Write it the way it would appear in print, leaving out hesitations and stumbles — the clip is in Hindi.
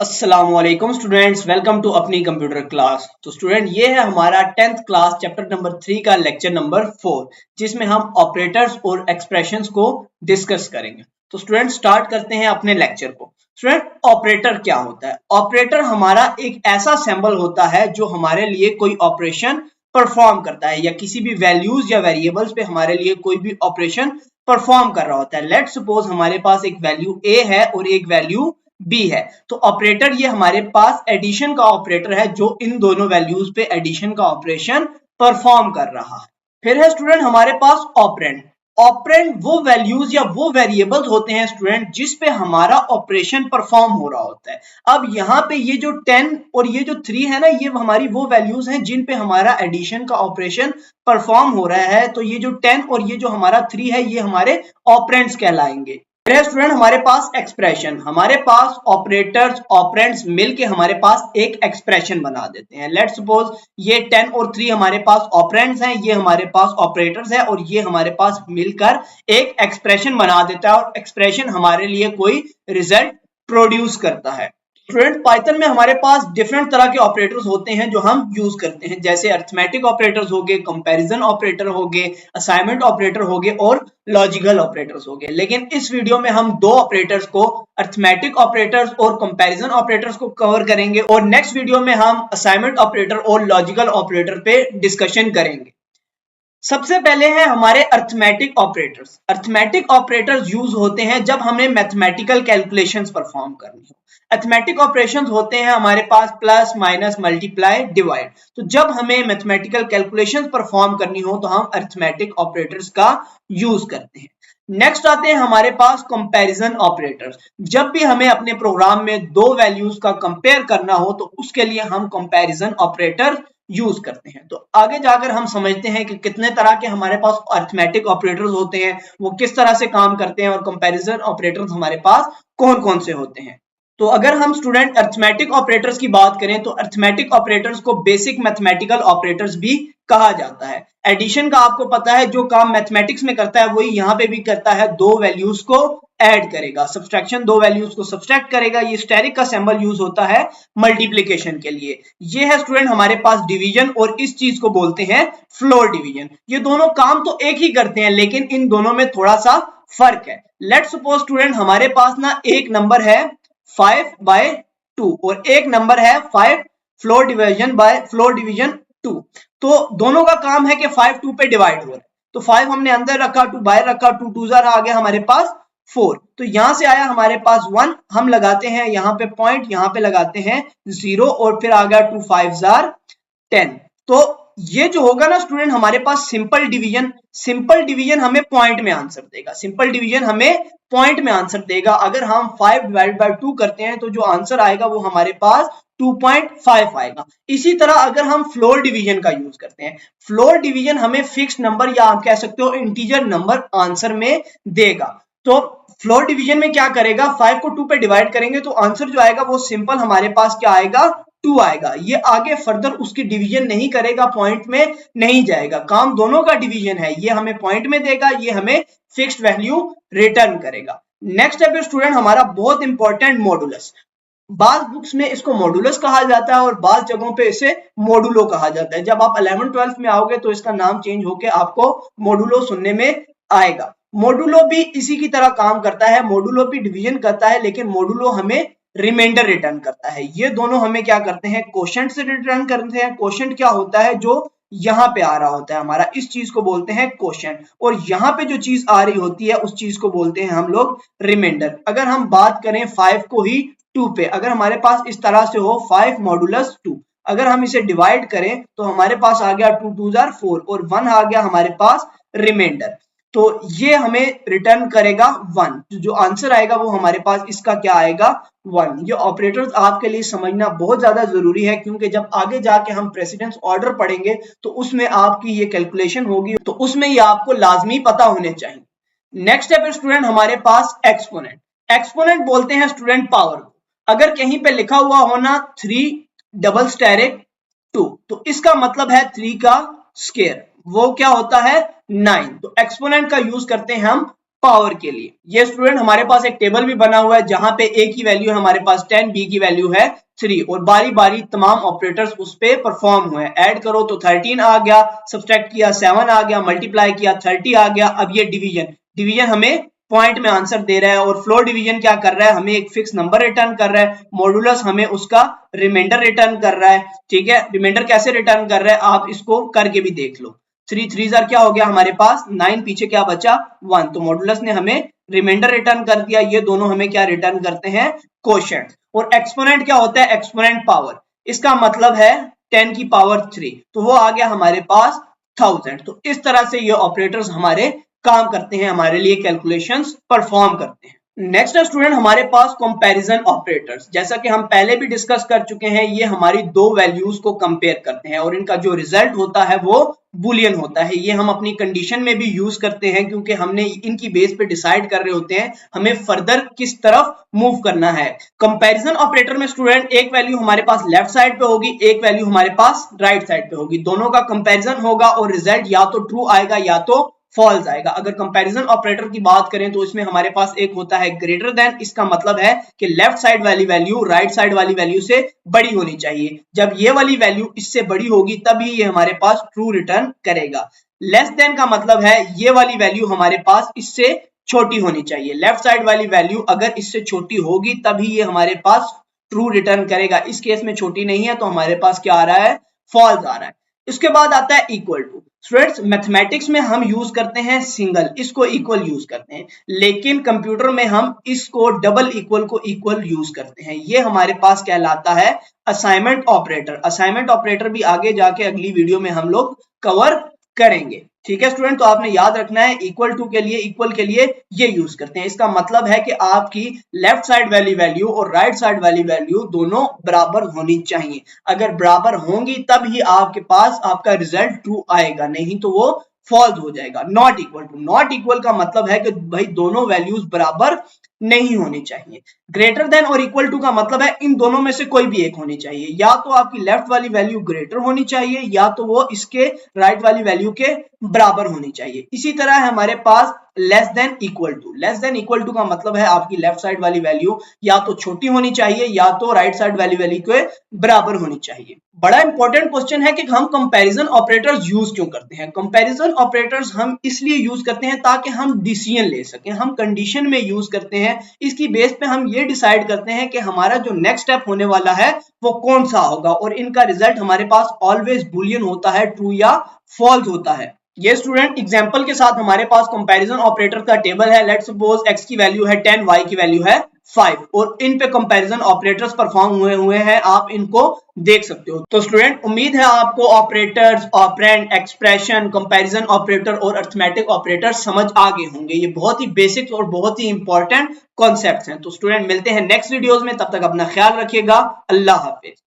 अस्सलामुअलैकुम स्टूडेंट्स, वेलकम टू अपनी कंप्यूटर क्लास। तो स्टूडेंट, ये है हमारा 10th क्लास चैप्टर नंबर 3 का लेक्चर नंबर 4, जिसमें हम ऑपरेटर्स और एक्सप्रेशंस को डिस्कस करेंगे। तो स्टूडेंट, स्टार्ट करते हैं अपने लेक्चर को। स्टूडेंट, ऑपरेटर क्या होता है? ऑपरेटर हमारा एक ऐसा सिंबल होता है जो हमारे लिए कोई ऑपरेशन परफॉर्म करता है, या किसी भी वैल्यूज या वेरिएबल्स पे हमारे लिए कोई भी ऑपरेशन परफॉर्म कर रहा होता है। लेट्स सपोज हमारे पास एक वैल्यू ए है और एक वैल्यू बी है। तो ऑपरेटर ये हमारे पास एडिशन का ऑपरेटर है जो इन दोनों वैल्यूज पे एडिशन का ऑपरेशन परफॉर्म कर रहा है। फिर है स्टूडेंट हमारे पास ऑपरेंड। ऑपरेंड वो वैल्यूज या वो वेरिएबल्स होते हैं स्टूडेंट जिस पे हमारा ऑपरेशन परफॉर्म हो रहा होता है। अब यहाँ पे ये जो 10 और ये जो 3 है ना, ये हमारी वो वैल्यूज हैं जिन पे हमारा एडिशन का ऑपरेशन परफॉर्म हो रहा है। तो ये जो 10 और ये जो हमारा 3 है, ये हमारे ऑपरेंड्स कहलाएंगे। स्टूडेंट हमारे पास एक्सप्रेशन, हमारे पास ऑपरेटर्स ऑपरेंड्स मिलके हमारे पास एक एक्सप्रेशन बना देते हैं। लेट्स सपोज ये 10 और 3 हमारे पास ऑपरेंड्स हैं, ये हमारे पास ऑपरेटर्स है और ये हमारे पास मिलकर एक एक्सप्रेशन बना देता है और एक्सप्रेशन हमारे लिए कोई रिजल्ट प्रोड्यूस करता है। स्टूडेंट, पाइथन में हमारे पास डिफरेंट तरह के ऑपरेटर्स होते हैं जो हम यूज करते हैं, जैसे अरिथमेटिक ऑपरेटर्स हो गए, कंपैरिजन ऑपरेटर हो गए, असाइनमेंट ऑपरेटर हो गए और लॉजिकल ऑपरेटर्स हो गए। लेकिन इस वीडियो में हम दो ऑपरेटर्स को, अरिथमेटिक ऑपरेटर्स और कंपैरिजन ऑपरेटर्स को कवर करेंगे और नेक्स्ट वीडियो में हम असाइनमेंट ऑपरेटर और लॉजिकल ऑपरेटर पे डिस्कशन करेंगे। सबसे पहले है हमारे arithmetic operators. Arithmetic operators use होते हैं जब हमें मैथमेटिकल कैलकुलेशंस परफॉर्म करनी हो। अरिथमेटिक ऑपरेशंस होते हैं हमारे पास प्लस, माइनस, मल्टीप्लाई, डिवाइड। तो जब हमें मैथमेटिकल कैलकुलेशंस परफॉर्म करनी हो तो हम अरिथमेटिक ऑपरेटर्स का यूज करते हैं। नेक्स्ट आते हैं हमारे पास कंपैरिजन ऑपरेटर्स। जब भी हमें अपने प्रोग्राम में दो वैल्यूज का कंपेयर करना हो तो उसके लिए हम कंपैरिजन ऑपरेटर यूज करते हैं। तो आगे जाकर हम समझते हैं कि कितने तरह के हमारे पास अरिथमेटिक ऑपरेटर्स होते हैं, वो किस तरह से काम करते हैं और कंपैरिजन ऑपरेटर्स हमारे पास कौन कौन से होते हैं। तो अगर हम स्टूडेंट अरिथमेटिक ऑपरेटर्स की बात करें तो अरिथमेटिक ऑपरेटर्स को बेसिक मैथमेटिकल ऑपरेटर्स भी कहा जाता है। एडिशन का आपको पता है, जो काम मैथमेटिक्स में करता है वही यहाँ पे भी करता है, दो वैल्यूज को ऐड करेगा। सब्सट्रैक्शन, दो वैल्यूज को सब्सट्रैक्ट करेगा। ये स्टेरिक का सिंबल यूज होता है मल्टीप्लिकेशन के लिए। ये है स्टूडेंट हमारे पास डिवीजन और इस चीज को बोलते हैं फ्लोर डिवीजन। ये दोनों काम तो एक ही करते हैं लेकिन इन दोनों में थोड़ा सा फर्क है। लेट्स सपोज स्टूडेंट हमारे पास ना एक नंबर है 5/2 और एक नंबर है 5 floor division by floor division 2। तो दोनों का काम है कि 5 2 पे डिवाइड हो रहा है। तो 5 हमने अंदर रखा, 2 बाहर रखा, 2 2 जार आ गया हमारे पास 4। तो यहां से आया हमारे पास 1, हम लगाते हैं यहाँ पे पॉइंट, यहाँ पे लगाते हैं 0 और फिर आ गया 2 5 जार 10। तो ये जो होगा ना स्टूडेंट हमारे पास सिंपल डिवीजन, सिंपल डिवीजन हमें पॉइंट में आंसर देगा। सिंपल डिवीजन हमें पॉइंट में आंसर देगा। अगर हम 5 डिवाइड बाय 2 करते हैं तो जो आंसर आएगा वो हमारे पास 2.5 आएगा। इसी तरह अगर हम फ्लोर डिवीजन का यूज करते हैं, फ्लोर डिवीजन हमें फिक्स नंबर या आप कह सकते हो इंटीजर नंबर आंसर में देगा। तो फ्लोर डिवीजन में क्या करेगा, 5 को 2 पे डिवाइड करेंगे तो आंसर जो आएगा वो सिंपल हमारे पास क्या आएगा, 2 आएगा। ये आगे फर्दर उसकी डिवीजन नहीं करेगा, पॉइंट में नहीं जाएगा। काम दोनों का डिवीजन है, ये हमें पॉइंट में देगा, ये हमें फिक्स्ड वैल्यू रिटर्न करेगा। नेक्स्ट स्टेप है स्टूडेंट हमारा बहुत इंपॉर्टेंट मॉडुलस। बाज बुक्स में इसको मॉडुलस कहा जाता है और बाज जगहों पे इसे मॉडुलो कहा जाता है। जब आप 11th-12th में आओगे तो इसका नाम चेंज होके आपको मॉडुलो सुनने में आएगा। मॉडुलो भी इसी की तरह काम करता है, मॉडुलो भी डिवीजन करता है लेकिन मॉडुलो हमें रिमाइंडर रिटर्न करता है। ये दोनों हमें क्या करते हैं, कोशेंट से रिटर्न करते हैं। कोशेंट क्या होता है, जो यहाँ पे आ रहा होता है हमारा, इस चीज को बोलते हैं कोशेंट, और यहाँ पे जो चीज आ रही होती है उस चीज को बोलते हैं हम लोग रिमाइंडर। अगर हम बात करें 5 को ही 2 पे, अगर हमारे पास इस तरह से हो 5 मॉडुलस 2, अगर हम इसे डिवाइड करें तो हमारे पास आ गया 2 2 जार 4 और 1 आ गया हमारे पास रिमाइंडर। तो ये हमें रिटर्न करेगा 1। जो आंसर आएगा वो हमारे पास इसका क्या आएगा, 1। ये ऑपरेटर्स आपके लिए समझना बहुत ज्यादा जरूरी है क्योंकि जब आगे जाके हम प्रेसिडेंस ऑर्डर पढ़ेंगे तो उसमें आपकी ये कैलकुलेशन होगी, तो उसमें ये आपको लाजमी पता होने चाहिए। नेक्स्ट स्टेप है स्टूडेंट हमारे पास एक्सपोनेंट। एक्सपोनेंट बोलते हैं स्टूडेंट पावर को। अगर कहीं पे लिखा हुआ होना 3 डबल स्टेरिक 2 तो इसका मतलब है 3 का स्क्वायर, वो क्या होता है 9। तो एक्सपोनेंट का यूज करते हैं हम पावर के लिए। ये स्टूडेंट हमारे पास एक टेबल भी बना हुआ है जहां पे a की वैल्यू है हमारे पास 10, b की वैल्यू है 3 और बारी बारी तमाम ऑपरेटर्स उस पे परफॉर्म हुए हैं। ऐड करो तो 13 आ गया, सब्सट्रैक्ट किया 7 आ गया, मल्टीप्लाई किया 30 आ गया। अब ये डिवीजन हमें पॉइंट में आंसर दे रहा है और फ्लोर डिवीजन क्या कर रहा है, हमें एक फिक्स नंबर रिटर्न कर रहा है। मॉडुलस हमें उसका रिमाइंडर रिटर्न कर रहा है। ठीक है, रिमाइंडर कैसे रिटर्न कर रहा है आप इसको करके भी देख लो। 3 3 क्या हो गया हमारे पास 9, पीछे क्या बचा 1, तो मॉडुलस ने हमें रिमाइंडर रिटर्न कर दिया। ये दोनों हमें क्या रिटर्न करते हैं, कोशेंट। और एक्सपोनेंट क्या होता है, एक्सपोनेंट पावर, इसका मतलब है 10 की पावर 3, तो वो आ गया हमारे पास 1000। तो इस तरह से ये ऑपरेटर्स हमारे काम करते हैं, हमारे लिए कैलकुलेशंस परफॉर्म करते हैं। नेक्स्ट है स्टूडेंट हमारे पास कंपैरिजन ऑपरेटर्स। जैसा कि हम पहले भी डिस्कस कर चुके हैं, ये हमारी दो वैल्यूज को कंपेयर करते हैं और इनका जो रिजल्ट होता है वो बुलियन होता है। ये हम अपनी कंडीशन में भी यूज करते हैं क्योंकि हमने इनकी बेस पे डिसाइड कर रहे होते हैं हमें फर्दर किस तरफ मूव करना है। कंपैरिजन ऑपरेटर में स्टूडेंट एक वैल्यू हमारे पास लेफ्ट साइड पे होगी, एक वैल्यू हमारे पास राइट साइड पे होगी। दोनों का कंपैरिजन होगा और रिजल्ट या तो ट्रू आएगा या तो फॉल्स आएगा। अगर कंपैरिजन ऑपरेटर की बात करें तो इसमें हमारे पास एक होता है ग्रेटर देन, इसका मतलब है कि लेफ्ट साइड वाली वैल्यू राइट साइड वाली वैल्यू से बड़ी होनी चाहिए। जब ये वाली वैल्यू इससे बड़ी होगी तभी ये हमारे पास ट्रू रिटर्न करेगा। लेस देन का मतलब है ये वाली वैल्यू हमारे पास इससे छोटी होनी चाहिए। लेफ्ट साइड वाली वैल्यू अगर इससे छोटी होगी तभी ये हमारे पास ट्रू रिटर्न करेगा। इस केस में छोटी नहीं है तो हमारे पास क्या आ रहा है, फॉल्स आ रहा है। इसके बाद आता है इक्वल टू। स्टूडेंट्स मैथमेटिक्स में हम यूज करते हैं सिंगल, इसको इक्वल यूज करते हैं, लेकिन कंप्यूटर में हम इसको डबल इक्वल को इक्वल यूज करते हैं। ये हमारे पास कहलाता है असाइनमेंट ऑपरेटर। असाइनमेंट ऑपरेटर भी आगे जाके अगली वीडियो में हम लोग कवर करेंगे। ठीक है स्टूडेंट, तो आपने याद रखना है इक्वल टू के लिए, इक्वल के लिए ये यूज करते हैं। इसका मतलब है कि आपकी लेफ्ट साइड वाली वैल्यू और राइट साइड वाली वैल्यू दोनों बराबर होनी चाहिए। अगर बराबर होंगी तब ही आपके पास आपका रिजल्ट ट्रू आएगा, नहीं तो वो फॉल्स हो जाएगा। Not equal to, not equal का मतलब है कि भाई दोनों वैल्यूज बराबर नहीं होनी चाहिए। ग्रेटर देन और इक्वल टू का मतलब है इन दोनों में से कोई भी एक होनी चाहिए। या तो आपकी लेफ्ट वाली वैल्यू ग्रेटर होनी चाहिए या तो वो इसके राइट वाली वैल्यू के बराबर होनी चाहिए। इसी तरह है हमारे पास less than equal to. Less than equal to का मतलब है आपकी लेफ्ट साइड वाली वैल्यू या तो छोटी होनी चाहिए या तो राइट साइड वाली वैल्यू के बराबर होनी चाहिए। बड़ा इंपॉर्टेंट क्वेश्चन है कि हम कंपैरिजन ऑपरेटर्स यूज क्यों करते हैं। कंपैरिजन ऑपरेटर्स हम इसलिए यूज करते हैं ताकि हम डिसीजन ले सकें। हम कंडीशन में यूज करते हैं, इसकी बेस पे हम ये डिसाइड करते हैं कि हमारा जो नेक्स्ट स्टेप होने वाला है वो कौन सा होगा और इनका रिजल्ट हमारे पास ऑलवेज बुलियन होता है, ट्रू या फॉल्स होता है। ये स्टूडेंट एग्जांपल के साथ हमारे पास कंपैरिजन ऑपरेटर का टेबल है। लेट्स सपोज x की वैल्यू है 10, y की वैल्यू है 5 और इन पे कंपैरिजन ऑपरेटर्स परफॉर्म हुए हैं, आप इनको देख सकते हो। तो स्टूडेंट उम्मीद है आपको operators, operand, expression, comparison operator और अरिथमेटिक ऑपरेटर समझ आ गए होंगे। ये बहुत ही बेसिक और बहुत ही इंपॉर्टेंट कॉन्सेप्ट्स हैं। तो स्टूडेंट मिलते हैं नेक्स्ट वीडियोस में, तब तक अपना ख्याल रखिएगा। अल्लाह हाफिज।